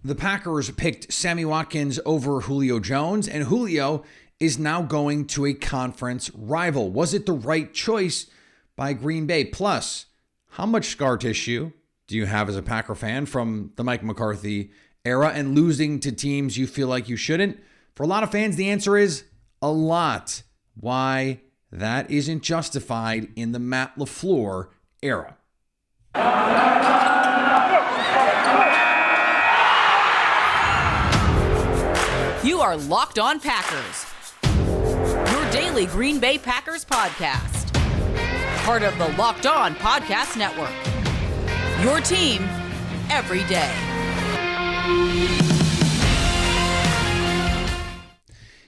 The Packers picked Sammy Watkins over Julio Jones, and Julio is now going to a conference rival. Was it the right choice by Green Bay? Plus, how much scar tissue do you have as a Packer fan from the Mike McCarthy era and losing to teams you feel like you shouldn't? For a lot of fans, the answer is a lot. Why that isn't justified in the Matt LaFleur era. You are Locked On Packers, your daily Green Bay Packers podcast. Part of the Locked On Podcast Network, your team every day.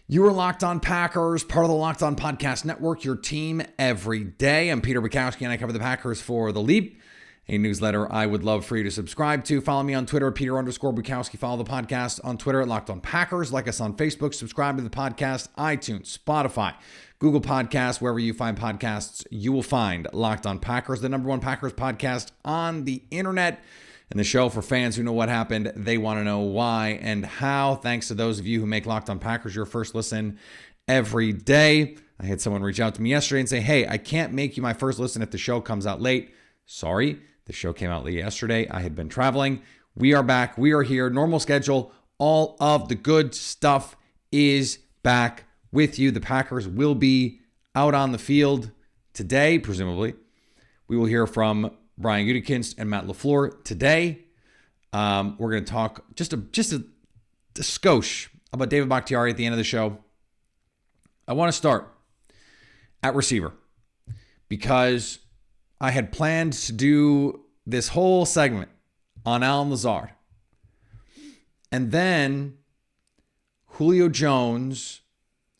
You are Locked On Packers, part of the Locked On Podcast Network, your team every day. I'm Peter Bukowski, and I cover the Packers for The Leap, a newsletter I would love for you to subscribe to. Follow me on Twitter at Peter_Bukowski. Follow the podcast on Twitter at Locked On Packers. Like us on Facebook. Subscribe to the podcast, iTunes, Spotify, Google Podcasts. Wherever you find podcasts, you will find Locked On Packers, the #1 Packers podcast on the internet. And the show for fans who know what happened, they want to know why and how. Thanks to those of you who make Locked On Packers your first listen every day. I had someone reach out to me yesterday and say, hey, I can't make you my first listen if the show comes out late. Sorry, the show came out late yesterday. I had been traveling. We are back. We are here. Normal schedule. All of the good stuff is back with you. The Packers will be out on the field today, presumably. We will hear from Brian Gutekunst and Matt LaFleur today. We're going to talk just a skosh about David Bakhtiari at the end of the show. I want to start at receiver because I had planned to do this whole segment on Allen Lazard. And then Julio Jones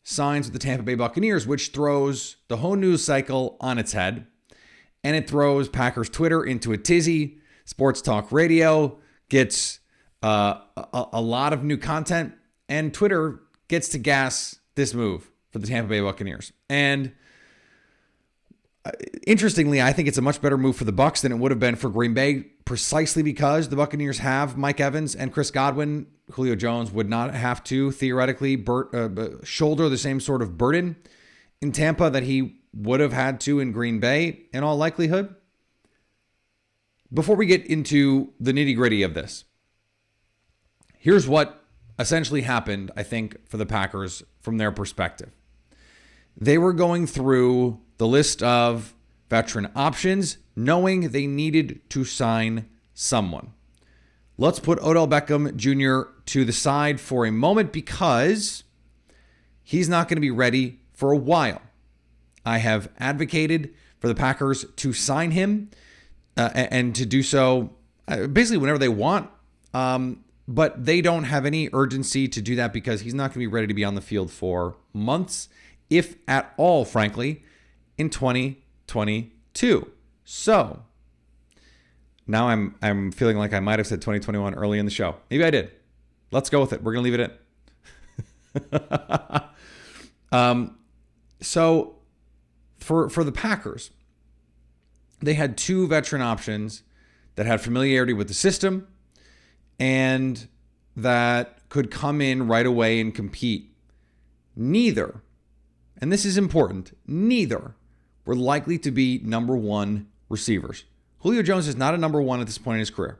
signs with the Tampa Bay Buccaneers, which throws the whole news cycle on its head. And it throws Packers Twitter into a tizzy. Sports Talk Radio gets a lot of new content. And Twitter gets to gas this move for the Tampa Bay Buccaneers. And interestingly, I think it's a much better move for the Bucs than it would have been for Green Bay, precisely because the Buccaneers have Mike Evans and Chris Godwin. Julio Jones would not have to theoretically shoulder the same sort of burden in Tampa that he would have had to in Green Bay in all likelihood. Before we get into the nitty-gritty of this, here's what essentially happened, I think, for the Packers from their perspective. They were going through the list of veteran options, knowing they needed to sign someone. Let's put Odell Beckham Jr. to the side for a moment because he's not going to be ready for a while. I have advocated for the Packers to sign him and to do so basically whenever they want. But they don't have any urgency to do that because he's not going to be ready to be on the field for months, if at all, frankly, in 2022. So now I'm feeling like I might have said 2021 early in the show. Maybe I did. Let's go with it. We're going to leave it in. So for the Packers, they had two veteran options that had familiarity with the system and that could come in right away and compete. Neither, and this is important, neither were likely to be #1 receivers. Julio Jones is not a #1 at this point in his career.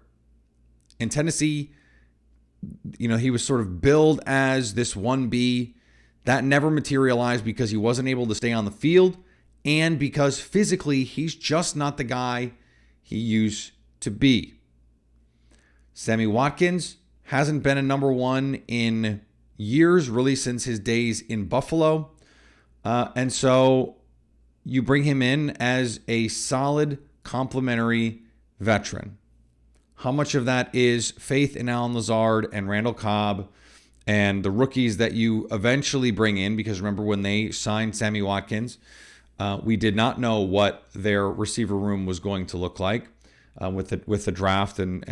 In Tennessee, he was sort of billed as this 1B. That never materialized because he wasn't able to stay on the field and because physically he's just not the guy he used to be. Sammy Watkins hasn't been a #1 in years, really since his days in Buffalo. And so you bring him in as a solid complementary veteran. How much of that is faith in Allen Lazard and Randall Cobb and the rookies that you eventually bring in? Because remember, when they signed Sammy Watkins, we did not know what their receiver room was going to look like with the draft and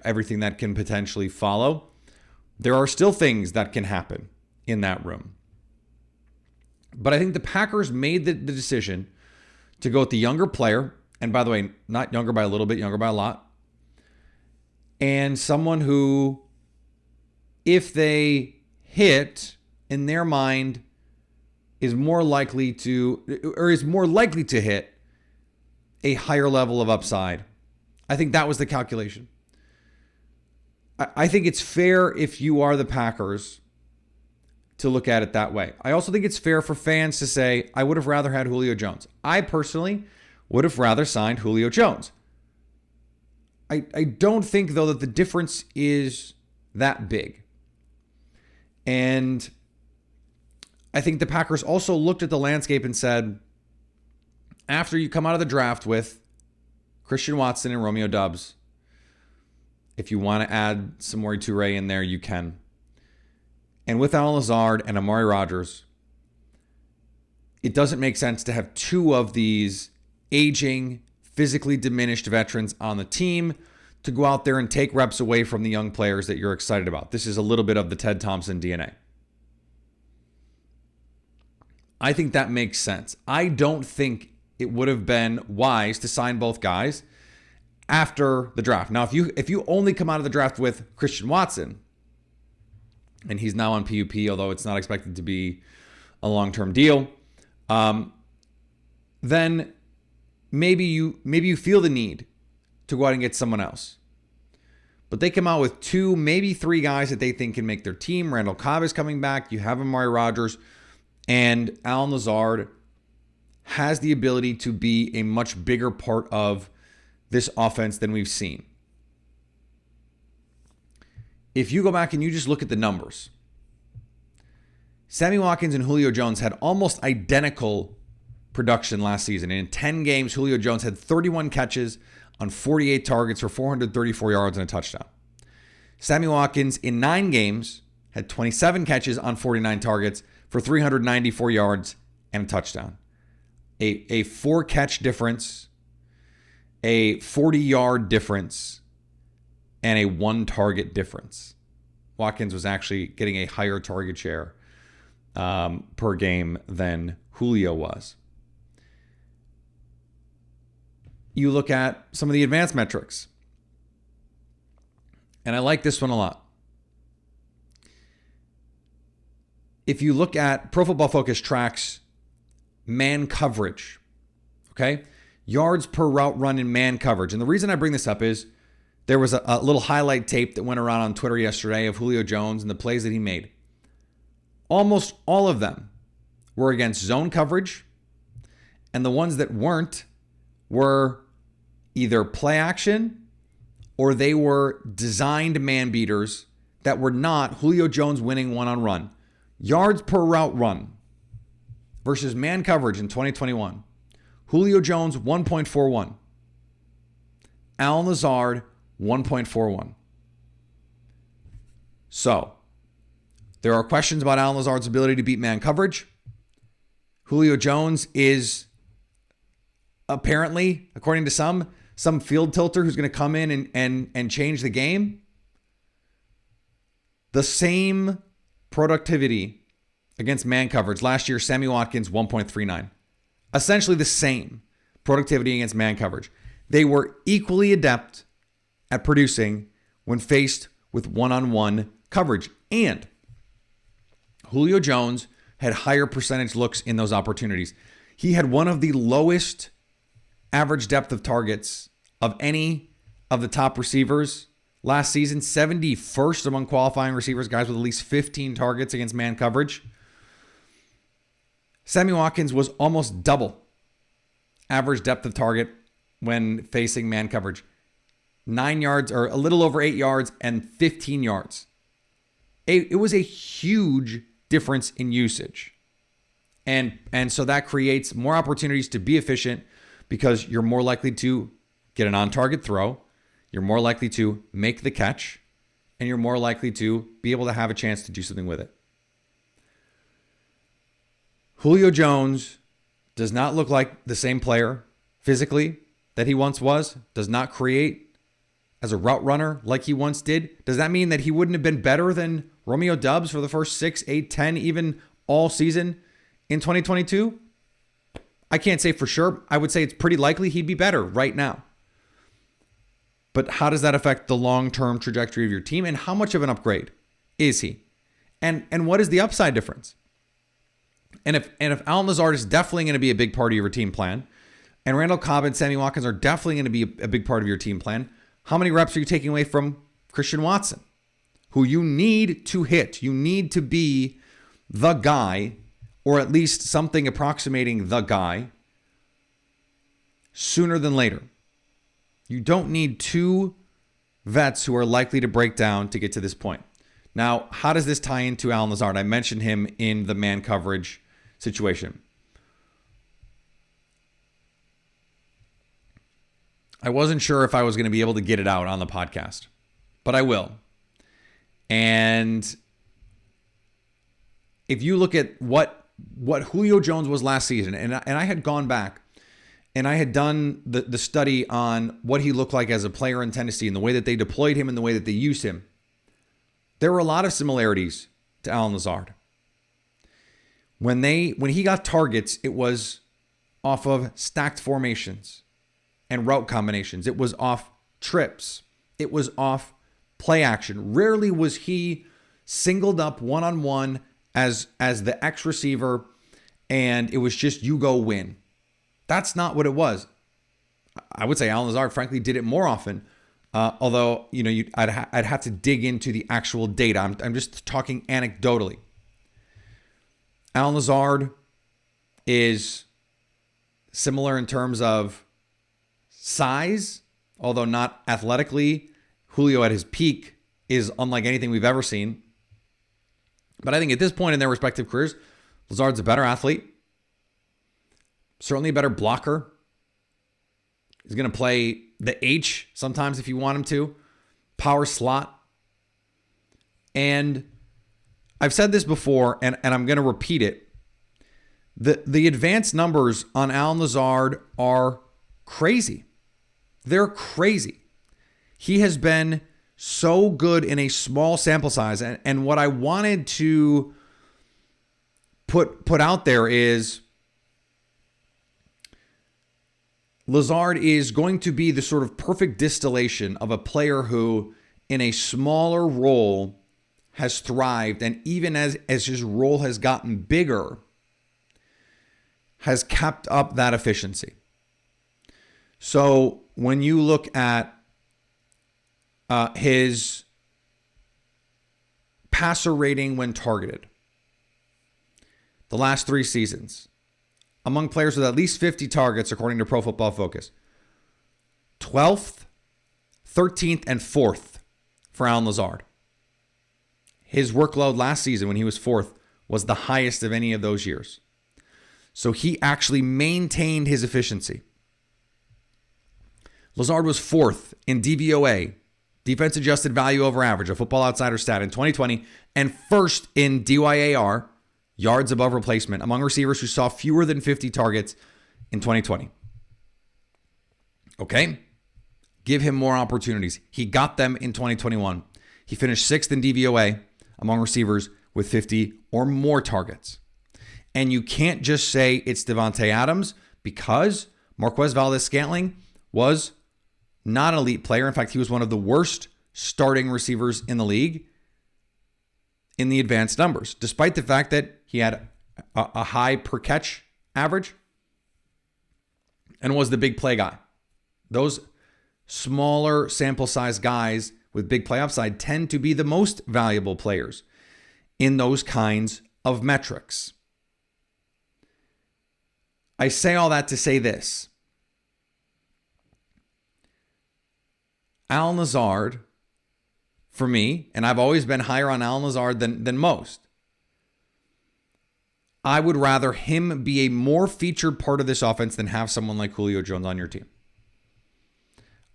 everything that can potentially follow. There are still things that can happen in that room. But I think the Packers made the decision to go with the younger player. And by the way, not younger by a little bit, younger by a lot. And someone who if they hit, in their mind, is more likely to hit a higher level of upside. I think that was the calculation. I think it's fair if you are the Packers to look at it that way. I also think it's fair for fans to say, I would have rather had Julio Jones. I personally would have rather signed Julio Jones. I don't think, though, that the difference is that big. And I think the Packers also looked at the landscape and said, after you come out of the draft with Christian Watson and Romeo Doubs, if you want to add Samori Toure in there, you can. And with Allen Lazard and Amari Rodgers, it doesn't make sense to have two of these aging, physically diminished veterans on the team to go out there and take reps away from the young players that you're excited about. This is a little bit of the Ted Thompson DNA. I think that makes sense. I don't think it would have been wise to sign both guys after the draft. Now, if you only come out of the draft with Christian Watson, and he's now on PUP, although it's not expected to be a long-term deal, then maybe you feel the need to go out and get someone else. But they come out with two, maybe three guys that they think can make their team. Randall Cobb is coming back. You have Amari Rodgers. And Allen Lazard has the ability to be a much bigger part of this offense than we've seen. If you go back and you just look at the numbers, Sammy Watkins and Julio Jones had almost identical production last season. And in 10 games, Julio Jones had 31 catches on 48 targets for 434 yards and a touchdown. Sammy Watkins in 9 games had 27 catches on 49 targets for 394 yards and a touchdown. A 4-catch difference, a 40-yard difference, and a 1-target difference. Watkins was actually getting a higher target share per game than Julio was. You look at some of the advanced metrics, and I like this one a lot. If you look at Pro Football Focus tracks man coverage, okay? Yards per route run in man coverage. And the reason I bring this up is there was a little highlight tape that went around on Twitter yesterday of Julio Jones and the plays that he made. Almost all of them were against zone coverage, and the ones that weren't were either play action or they were designed man beaters that were not Julio Jones winning one-on-one. Yards per route run versus man coverage in 2021. Julio Jones, 1.41. Allen Lazard, 1.41. So, there are questions about Allen Lazard's ability to beat man coverage. Julio Jones is apparently, according to some field tilter who's going to come in and change the game. The same productivity against man coverage. Last year, Sammy Watkins, 1.39. Essentially the same productivity against man coverage. They were equally adept at producing when faced with one-on-one coverage. And Julio Jones had higher percentage looks in those opportunities. He had one of the lowest average depth of targets of any of the top receivers last season. 71st among qualifying receivers, guys with at least 15 targets against man coverage. Sammy Watkins was almost double average depth of target when facing man coverage. 9 yards, or a little over 8 yards, and 15 yards. It was a huge difference in usage. And so that creates more opportunities to be efficient because you're more likely to get an on-target throw, you're more likely to make the catch, and you're more likely to be able to have a chance to do something with it. Julio Jones does not look like the same player physically that he once was, does not create as a route runner like he once did. Does that mean that he wouldn't have been better than Romeo Doubs for the first 6, 8, 10, even all season in 2022? I can't say for sure. I would say it's pretty likely he'd be better right now. But how does that affect the long-term trajectory of your team, and how much of an upgrade is he? And what is the upside difference? And if Allen Lazard is definitely going to be a big part of your team plan, and Randall Cobb and Sammy Watkins are definitely going to be a big part of your team plan, how many reps are you taking away from Christian Watson, who you need to hit? You need to be the guy, or at least something approximating the guy, sooner than later. You don't need two vets who are likely to break down to get to this point. Now, how does this tie into Allen Lazard? I mentioned him in the man coverage situation. I wasn't sure if I was going to be able to get it out on the podcast, but I will. And if you look at what Julio Jones was last season, and I had gone back and I had done the study on what he looked like as a player in Tennessee and the way that they deployed him and the way that they used him, there were a lot of similarities to Allen Lazard. When he got targets, it was off of stacked formations and route combinations. It was off trips. It was off play action. Rarely was he singled up one-on-one as the X receiver, and it was just you go win. That's not what it was. I would say Allen Lazard, frankly, did it more often. Although, I'd have to dig into the actual data. I'm just talking anecdotally. Allen Lazard is similar in terms of size, although not athletically. Julio at his peak is unlike anything we've ever seen. But I think at this point in their respective careers, Lazard's a better athlete. Certainly a better blocker. He's going to play the H sometimes if you want him to. Power slot. And I've said this before, and I'm going to repeat it. The advanced numbers on Allen Lazard are crazy. They're crazy. He has been so good in a small sample size. And what I wanted to put out there is Lazard is going to be the sort of perfect distillation of a player who, in a smaller role, has thrived, and even as his role has gotten bigger, has kept up that efficiency. So when you look at his passer rating when targeted, the last 3 seasons, among players with at least 50 targets, according to Pro Football Focus, 12th, 13th, and 4th for Allen Lazard. His workload last season when he was 4th was the highest of any of those years. So he actually maintained his efficiency. Lazard was 4th in DVOA, defense adjusted value over average, a Football Outsider stat in 2020, and 1st in DYAR, yards above replacement, among receivers who saw fewer than 50 targets in 2020. Okay? Give him more opportunities. He got them in 2021. He finished 6th in DVOA among receivers with 50 or more targets. And you can't just say it's Davante Adams, because Marquez Valdes-Scantling was not an elite player. In fact, he was one of the worst starting receivers in the league in the advanced numbers, despite the fact that he had a high per catch average and was the big play guy. Those smaller sample size guys with big play upside tend to be the most valuable players in those kinds of metrics. I say all that to say this. Allen Lazard, for me, and I've always been higher on Allen Lazard than most, I would rather him be a more featured part of this offense than have someone like Julio Jones on your team.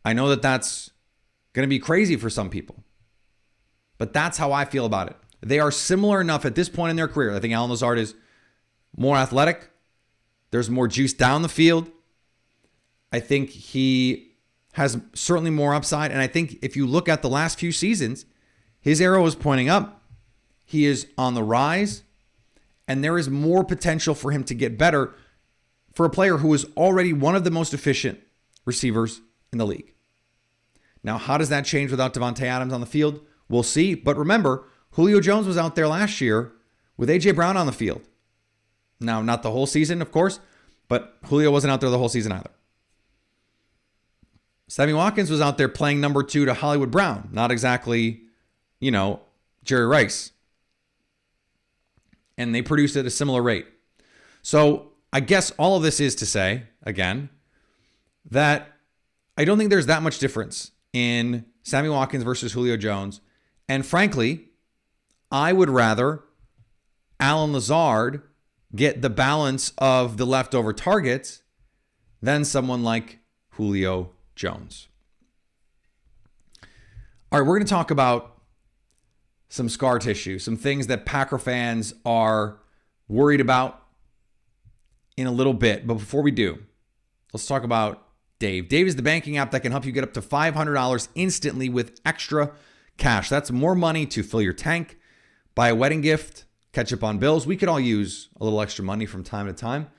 I know that that's going to be crazy for some people, but that's how I feel about it. They are similar enough at this point in their career. I think Allen Lazard is more athletic. There's more juice down the field. I think he has certainly more upside. And I think if you look at the last few seasons, his arrow is pointing up. He is on the rise. And there is more potential for him to get better for a player who is already one of the most efficient receivers in the league. Now, how does that change without Davante Adams on the field? We'll see. But remember, Julio Jones was out there last year with A.J. Brown on the field. Now, not the whole season, of course, but Julio wasn't out there the whole season either. Sammy Watkins was out there playing number 2 to Hollywood Brown. Not exactly, Jerry Rice. And they produced at a similar rate. So I guess all of this is to say, again, that I don't think there's that much difference in Sammy Watkins versus Julio Jones. And frankly, I would rather Allen Lazard get the balance of the leftover targets than someone like Julio Jones. All right, we're going to talk about some scar tissue, some things that Packer fans are worried about in a little bit. But before we do, let's talk about Dave. Dave is the banking app that can help you get up to $500 instantly with extra cash. That's more money to fill your tank, buy a wedding gift, catch up on bills. We could all use a little extra money from time to time.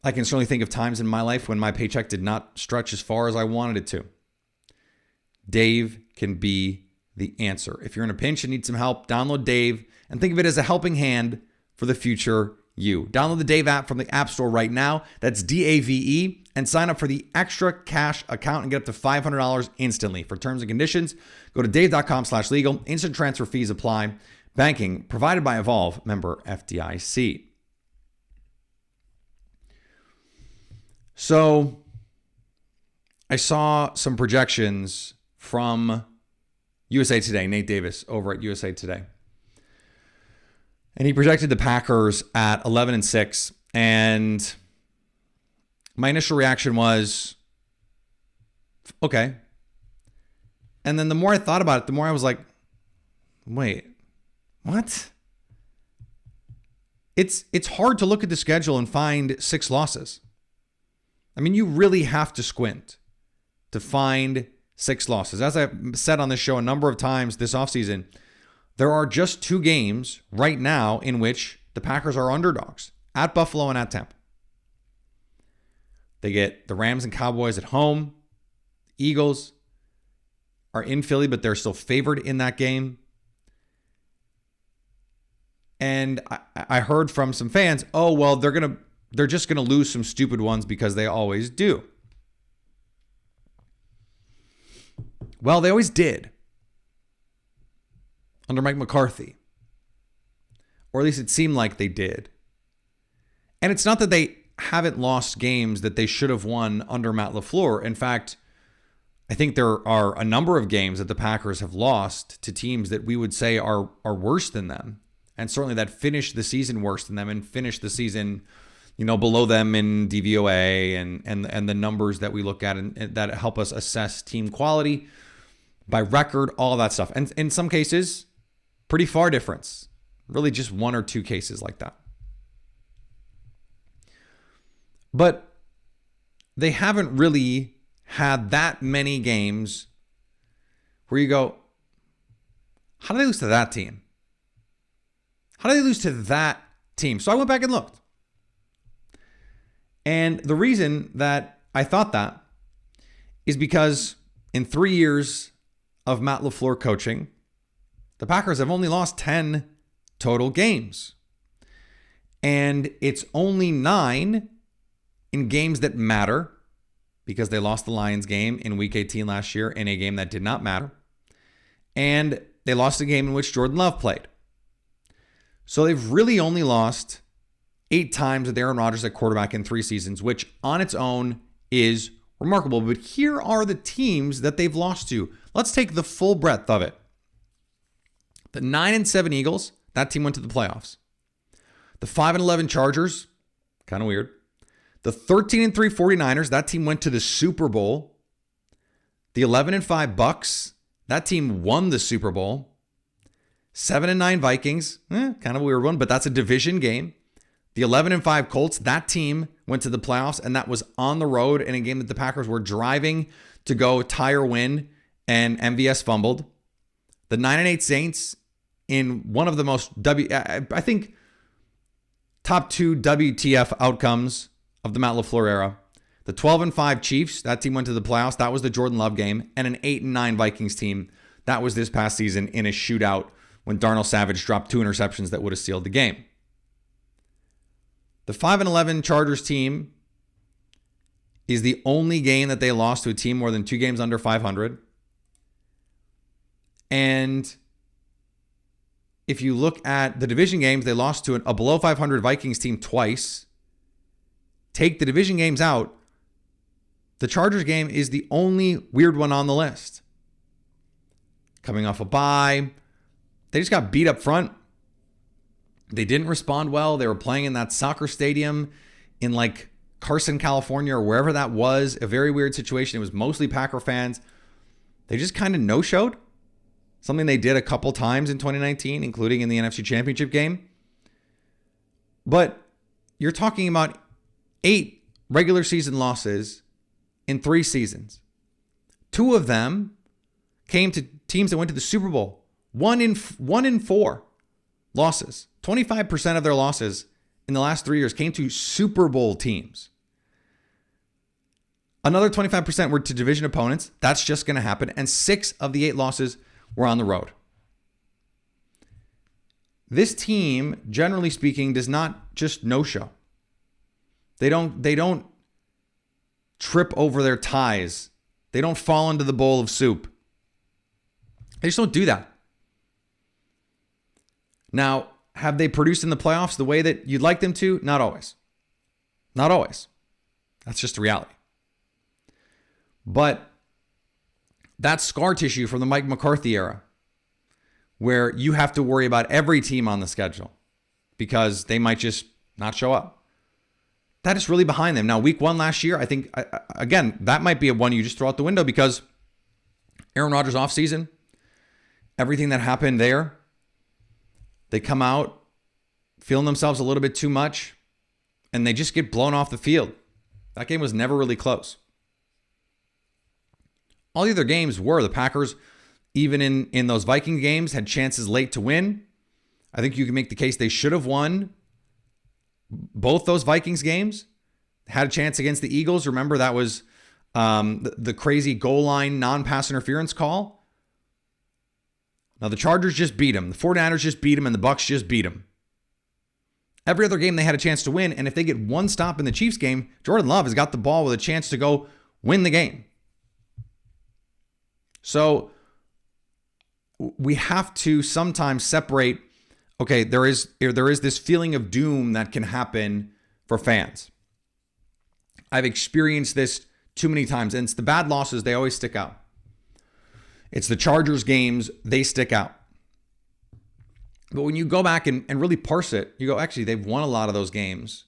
I can certainly think of times in my life when my paycheck did not stretch as far as I wanted it to. Dave can be the answer. If you're in a pinch and need some help, download Dave and think of it as a helping hand for the future you. Download the Dave app from the App Store right now. That's DAVE, and sign up for the extra cash account and get up to $500 instantly. For terms and conditions, go to dave.com/legal. Instant transfer fees apply. Banking provided by Evolve, member FDIC. So I saw some projections from USA Today, Nate Davis over at USA Today. And he projected the Packers at 11-6. And my initial reaction was, okay. And then the more I thought about it, the more I was like, wait, what? It's hard to look at the schedule and find 6 losses. I mean, you really have to squint to find 6 losses. As I've said on this show a number of times this offseason, there are just 2 games right now in which the Packers are underdogs, at Buffalo and at Tampa. They get the Rams and Cowboys at home. Eagles are in Philly, but they're still favored in that game. And I heard from some fans, oh, well, they're just going to lose some stupid ones because they always do. Well, they always did under Mike McCarthy. Or at least it seemed like they did. And it's not that they haven't lost games that they should have won under Matt LaFleur. In fact, I think there are a number of games that the Packers have lost to teams that we would say are worse than them. And certainly that finished the season worse than them and finished the season, below them in DVOA and the numbers that we look at and that help us assess team quality by record, all that stuff. And in some cases, pretty far difference. Really just 1 or 2 cases like that. But they haven't really had that many games where you go, how did they lose to that team? How did they lose to that team? So I went back and looked. And the reason that I thought that is because in 3 years of Matt LaFleur coaching, the Packers have only lost 10 total games. And it's only 9 in games that matter, because they lost the Lions game in Week 18 last year in a game that did not matter. And they lost a game in which Jordan Love played. So they've really only lost 8 times with Aaron Rodgers at quarterback in 3 seasons, which on its own is remarkable. But here are the teams that they've lost to. Let's take the full breadth of it. The 9-7 Eagles, that team went to the playoffs. The 5-11 Chargers, kind of weird. The 13-3 49ers, that team went to the Super Bowl. The 11-5 Bucks, that team won the Super Bowl. 7-9 Vikings, kind of a weird one, but that's a division game. The 11-5 Colts, that team went to the playoffs, and that was on the road in a game that the Packers were driving to go tie or win, and MVS fumbled. The 9-8 Saints, in one of the most, I think, top 2 WTF outcomes of the Matt LaFleur era. The 12-5 Chiefs, that team went to the playoffs. That was the Jordan Love game. And an 8-9 Vikings team. That was this past season in a shootout when Darnell Savage dropped 2 interceptions that would have sealed the game. The 5-11 Chargers team is the only game that they lost to a team more than 2 games under 500. And if you look at the division games, they lost to a below 500 Vikings team twice. Take the division games out, the Chargers game is the only weird one on the list. Coming off a bye, they just got beat up front. They didn't respond well. They were playing in that soccer stadium in like Carson, California, or wherever that was. A very weird situation. It was mostly Packer fans. They just kind of no-showed. Something they did a couple times in 2019, including in the NFC Championship game. But you're talking about 8 regular season losses in 3 seasons. 2 of them came to teams that went to the Super Bowl. 1 in 4 losses. 25% of their losses in the last 3 years came to Super Bowl teams. Another 25% were to division opponents. That's just going to happen. And 6 of the 8 losses were on the road. This team, generally speaking, does not just no-show. They don't trip over their ties. They don't fall into the bowl of soup. They just don't do that. Now, have they produced in the playoffs the way that you'd like them to? Not always. Not always. That's just the reality. But that's scar tissue from the Mike McCarthy era, where you have to worry about every team on the schedule because they might just not show up. That is really behind them. Now, week 1 last year, I think, again, that might be a one you just throw out the window because Aaron Rodgers offseason, everything that happened there, they come out feeling themselves a little bit too much, and they just get blown off the field. That game was never really close. All the other games were. The Packers, even in those Viking games, had chances late to win. I think you can make the case they should have won both those Vikings games. Had a chance against the Eagles. Remember, that was the crazy goal line non-pass interference call. Now, the Chargers just beat them. The 49ers just beat them, and the Bucs just beat them. Every other game they had a chance to win, and if they get one stop in the Chiefs game, Jordan Love has got the ball with a chance to go win the game. So we have to sometimes separate, okay, there is this feeling of doom that can happen for fans. I've experienced this too many times, and it's the bad losses, they always stick out. It's the Chargers games, they stick out. But when you go back and really parse it, you go, actually, they've won a lot of those games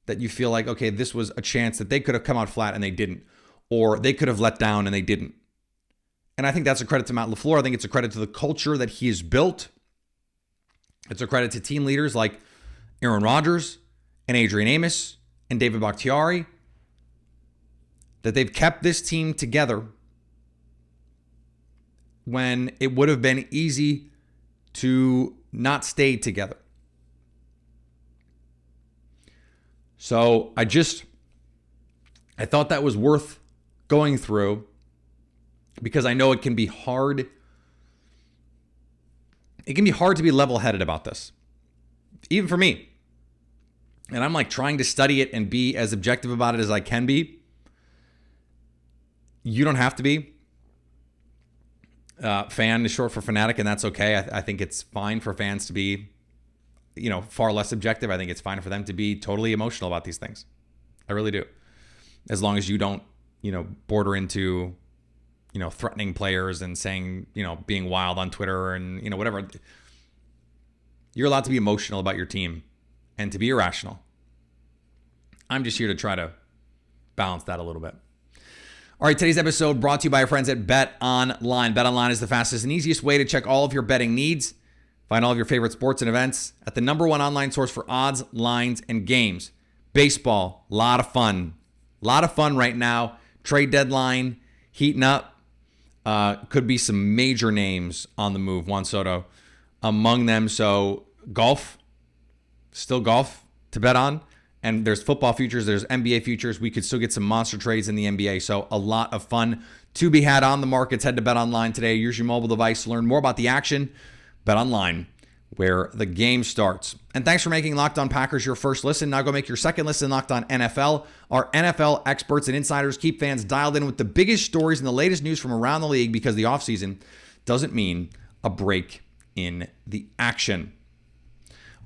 that you feel like, okay, this was a chance that they could have come out flat and they didn't. Or they could have let down and they didn't. And I think that's a credit to Matt LaFleur. I think it's a credit to the culture that he has built. It's a credit to team leaders like Aaron Rodgers and Adrian Amos and David Bakhtiari that they've kept this team together when it would have been easy to not stay together. So I thought that was worth going through because I know it can be hard. It can be hard to be level-headed about this, even for me. And I'm like trying to study it and be as objective about it as I can be. You don't have to be. Fan is short for fanatic, and that's okay. I think it's fine for fans to be, far less objective. I think it's fine for them to be totally emotional about these things. I really do. As long as you don't, border into, threatening players and saying, being wild on Twitter and, whatever. You're allowed to be emotional about your team and to be irrational. I'm just here to try to balance that a little bit. All right, today's episode brought to you by our friends at BetOnline. BetOnline is the fastest and easiest way to check all of your betting needs. Find all of your favorite sports and events at the #1 online source for odds, lines, and games. Baseball, a lot of fun. A lot of fun right now. Trade deadline, heating up. Could be some major names on the move. Juan Soto among them. So golf, still golf to bet on. And there's football futures, there's NBA futures. We could still get some monster trades in the NBA. So a lot of fun to be had on the markets. Head to BetOnline today. Use your mobile device to learn more about the action. BetOnline, where the game starts. And thanks for making Locked On Packers your first listen. Now go make your second listen Locked On NFL. Our NFL experts and insiders keep fans dialed in with the biggest stories and the latest news from around the league, because the offseason doesn't mean a break in the action.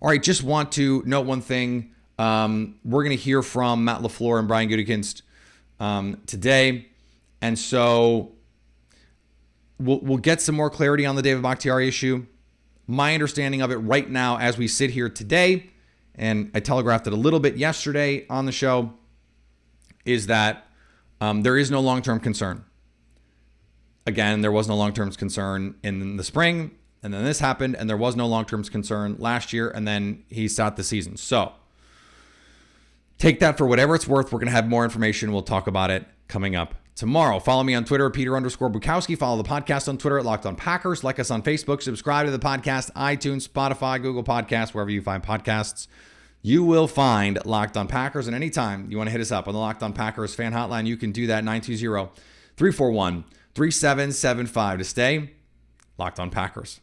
All right, just want to note one thing. We're going to hear from Matt LaFleur and Brian Gutekunst today. And so we'll get some more clarity on the David Bakhtiari issue. My understanding of it right now as we sit here today, and I telegraphed it a little bit yesterday on the show, is that there is no long-term concern. Again, there was no long-term concern in the spring, and then this happened, and there was no long-term concern last year, and then he sat the season. So take that for whatever it's worth. We're going to have more information. We'll talk about it coming up tomorrow. Follow me on Twitter, Peter_Bukowski. Follow the podcast on Twitter at Locked On Packers. Like us on Facebook. Subscribe to the podcast, iTunes, Spotify, Google Podcasts, wherever you find podcasts. You will find Locked On Packers. And anytime you want to hit us up on the Locked On Packers fan hotline, you can do that, 920-341-3775, to stay Locked On Packers.